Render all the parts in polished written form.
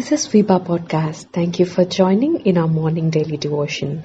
This is Vipa Podcast. Thank you for joining in our morning daily devotion.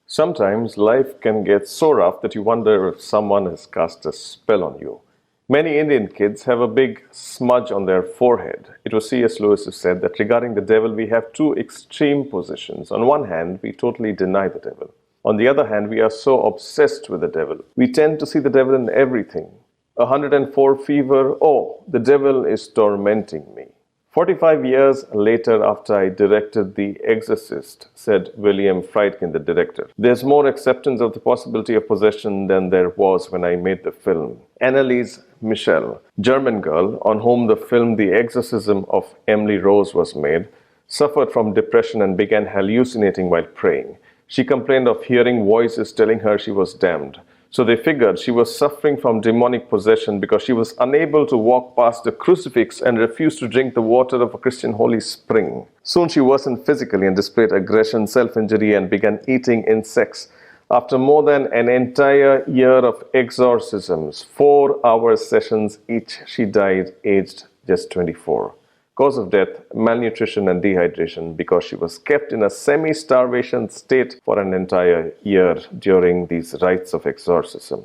Sometimes life can get so rough that you wonder if someone has cast a spell on you. Many Indian kids have a big smudge on their forehead. It was C.S. Lewis who said that regarding the devil, we have two extreme positions. On one hand, we totally deny the devil. On the other hand, we are so obsessed with the devil. We tend to see the devil in everything. 104 fever, oh, the devil is tormenting me. 45 years later, after I directed The Exorcist, said William Friedkin, the director, there's more acceptance of the possibility of possession than there was when I made the film. Anneliese Michel, German girl on whom the film The Exorcism of Emily Rose was made, suffered from depression and began hallucinating while praying. She complained of hearing voices telling her she was damned. So they figured she was suffering from demonic possession because she was unable to walk past a crucifix and refused to drink the water of a Christian holy spring. Soon she worsened physically and displayed aggression, self-injury, and began eating insects. After more than an entire year of exorcisms, 4-hour sessions each, she died aged just 24. Cause of death, malnutrition and dehydration, because she was kept in a semi-starvation state for an entire year during these rites of exorcism.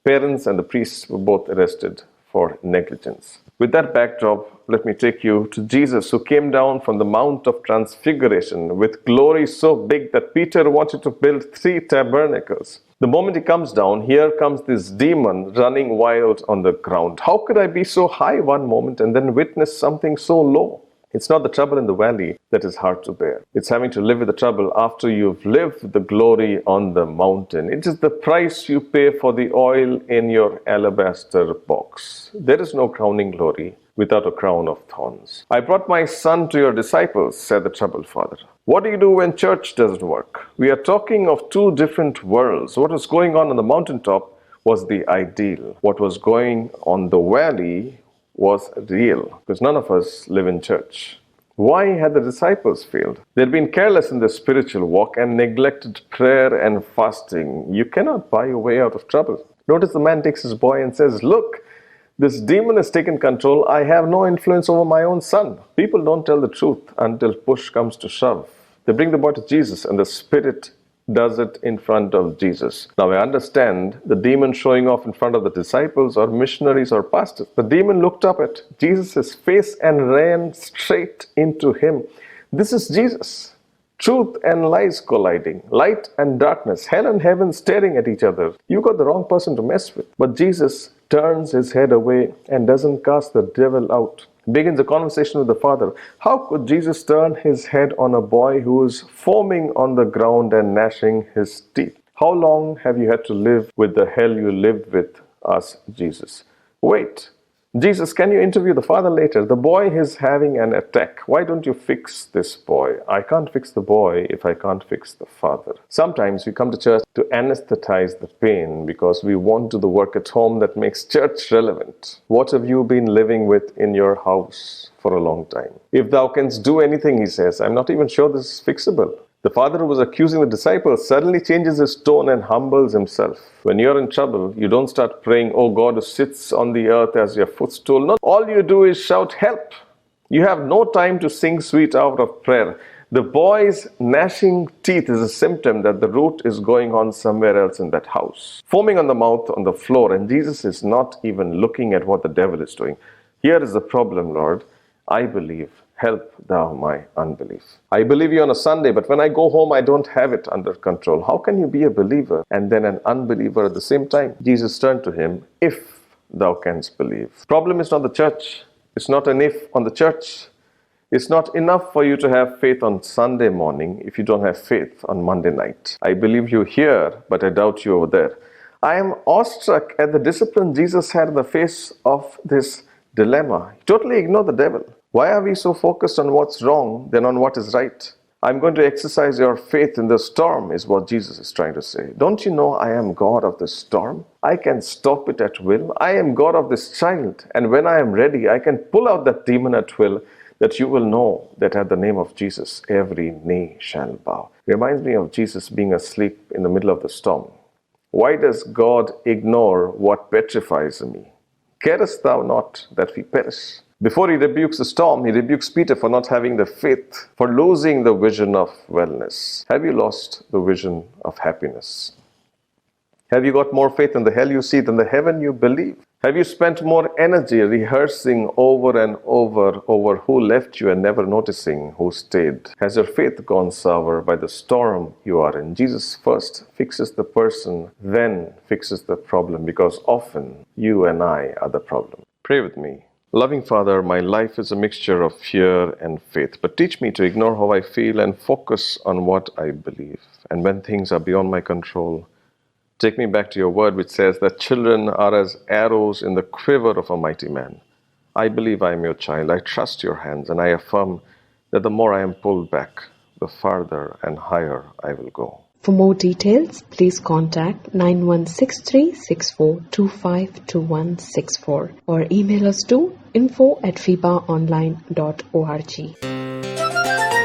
Parents and the priests were both arrested for negligence. With that backdrop, let me take you to Jesus, who came down from the Mount of Transfiguration with glory so big that Peter wanted to build 3 tabernacles. The moment he comes down, here comes this demon running wild on the ground. How could I be so high one moment and then witness something so low? It's not the trouble in the valley that is hard to bear. It's having to live with the trouble after you've lived the glory on the mountain. It is the price you pay for the oil in your alabaster box. There is no crowning glory without a crown of thorns. I brought my son to your disciples, said the troubled father. What do you do when church doesn't work? We are talking of 2 different worlds. What was going on the mountaintop was the ideal. What was going on the valley was real, because none of us live in church. Why had the disciples failed? They had been careless in their spiritual walk and neglected prayer and fasting. You cannot buy your way out of trouble. Notice the man takes his boy and says, look, this demon has taken control. I have no influence over my own son. People don't tell the truth until push comes to shove. They bring the boy to Jesus and the Spirit does it in front of Jesus. Now I understand the demon showing off in front of the disciples or missionaries or pastors. The demon looked up at Jesus' face and ran straight into him. This is Jesus. Truth and lies colliding, light and darkness, hell and heaven staring at each other. You got the wrong person to mess with. But Jesus turns his head away and doesn't cast the devil out. Begins a conversation with the Father. How could Jesus turn his head on a boy who is foaming on the ground and gnashing his teeth? How long have you had to live with the hell you lived with us, Jesus? Wait. Jesus, can you interview the father later? The boy is having an attack. Why don't you fix this boy? I can't fix the boy if I can't fix the father. Sometimes we come to church to anesthetize the pain because we want to do the work at home that makes church relevant. What have you been living with in your house for a long time? If thou canst do anything, he says, I'm not even sure this is fixable. The father who was accusing the disciples suddenly changes his tone and humbles himself. When you're in trouble, you don't start praying, oh God who sits on the earth as your footstool. No, all you do is shout, help. You have no time to sing sweet hour of prayer. The boy's gnashing teeth is a symptom that the root is going on somewhere else in that house. Foaming on the mouth on the floor, and Jesus is not even looking at what the devil is doing. Here is the problem, Lord. I believe. Help thou my unbelief. I believe you on a Sunday, but when I go home, I don't have it under control. How can you be a believer and then an unbeliever at the same time? Jesus turned to him, if thou canst believe. Problem is not the church. It's not an if on the church. It's not enough for you to have faith on Sunday morning if you don't have faith on Monday night. I believe you here, but I doubt you over there. I am awestruck at the discipline Jesus had in the face of this dilemma. Totally ignore the devil. Why are we so focused on what's wrong than on what is right? I'm going to exercise your faith in the storm, is what Jesus is trying to say. Don't you know I am God of the storm? I can stop it at will. I am God of this child. And when I am ready, I can pull out that demon at will, that you will know that at the name of Jesus, every knee shall bow. Reminds me of Jesus being asleep in the middle of the storm. Why does God ignore what petrifies me? Carest thou not that we perish? Before he rebukes the storm, he rebukes Peter for not having the faith, for losing the vision of wellness. Have you lost the vision of happiness? Have you got more faith in the hell you see than the heaven you believe? Have you spent more energy rehearsing over and over who left you and never noticing who stayed? Has your faith gone sour by the storm you are in? Jesus first fixes the person, then fixes the problem, because often you and I are the problem. Pray with me. Loving Father, my life is a mixture of fear and faith, but teach me to ignore how I feel and focus on what I believe. And when things are beyond my control, take me back to your word, which says that children are as arrows in the quiver of a mighty man. I believe I am your child. I trust your hands, and I affirm that the more I am pulled back, the farther and higher I will go. For more details, please contact 916364252164 or email us to info@fibaonline.org.